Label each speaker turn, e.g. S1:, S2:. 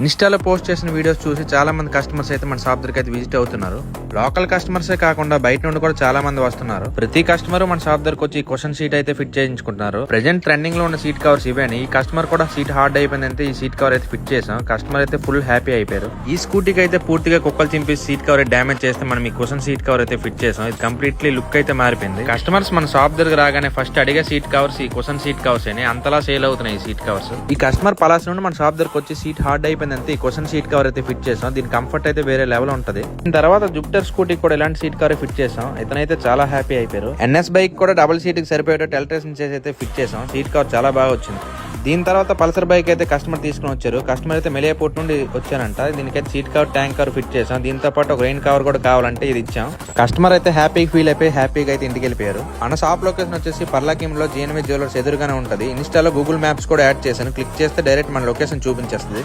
S1: ఇన్స్టాలో పోస్ట్ చేసిన వీడియోస్ చూసి చాలా మంది కస్టమర్స్ అయితే మన షాప్ దగ్గరికి అయితే విజిట్ అవుతున్నారు. లోకల్ కస్టమర్సే కాకుండా బయట నుండి కూడా చాలా మంది వస్తున్నారు. ప్రతి కస్టమర్ మన షాప్ దగ్గరకు వచ్చి క్వశ్చన్ షీట్ అయితే ఫిట్ చేయించుకుంటున్నారు. ప్రెజెంట్ ట్రెండింగ్ లో ఉన్న సీట్ కవర్స్ ఇవేని. ఈ కస్టమర్ కూడా సీట్ హార్డ్ అయిపోయిందంటే ఈ సీట్ కవర్ అయితే ఫిట్ చేసాం. కస్టమర్ అయితే ఫుల్ హ్యాపీ అయిపోయారు. ఈ స్కూటీకి అయితే పూర్తిగా కుక్కలు చింపి సీట్ కవర్ డ్యామేజ్ చేస్తే మనం ఈ క్వశ్చన్ సీట్ కవర్ అయితే ఫిట్ చేసాం. ఇది కంప్లీట్లీ లుక్ అయితే మారిపోయింది. కస్టమర్స్ మన షాప్ దగ్గర రాగానే ఫస్ట్ అడిగే సీట్ కవర్స్ ఈ క్వశ్చన్ సీట్ కవర్స్ అని అంతలా సేల్ అవుతున్నాయి ఈ సీట్ కవర్స్. ఈ కస్టమర్ పలాస్ నుండి మన షాప్ దగ్గరకు వచ్చి సీట్ హార్డ్ అయిపోయిందంటే ఈ క్వశ్చన్ సీట్ కవర్ అయితే ఫిట్ చేసాం. దీని కంఫర్ట్ అయితే వేరే లెవెల్ ఉంటది. దీని తర్వాత జూపిటర్ స్కూటీ కూడా ఇలాంటి సీట్ కవర్ ఫిట్ చేసాం. ఇతనైతే చాలా హ్యాపీ అయిపోయారు. ఎన్ఎస్ బైక్ కూడా డబుల్ సీట్ కి సరిపోయేటట్టు ఎలక్ట్రేషన్ చేసి అయితే ఫిట్ చేసాం. సీట్ కవర్ చాలా బాగా వచ్చింది. దీని తర్వాత పల్సర్ బైక్ అయితే కస్టమర్ తీసుకుని వచ్చారు. కస్టమర్ అయితే మెలియాపూర్ నుండి వచ్చారంట. దీనికైతే seat cover tank cover fit చేసాం. దీంతో పాటు ఒక రెయిన్ కవర్ కూడా కావాలంటే ఇది ఇచ్చాం. కస్టమర్ అయితే హ్యాపీగా ఫీల్ అయిపోయి హ్యాపీగా అయితే ఇంటికి వెళ్ళిపోయారు. మన షాప్ లొకేషన్ వచ్చేసి పర్లాకింలో జీఎన్వి జ్యువెలర్స్ ఎదురుగానే ఉంటది. ఇన్స్టాలో గూగుల్ మ్యాప్స్ కూడా యాడ్ చేశాను. క్లిక్ చేస్తే డైరెక్ట్ మన లొకేషన్ చూపించేస్తుంది.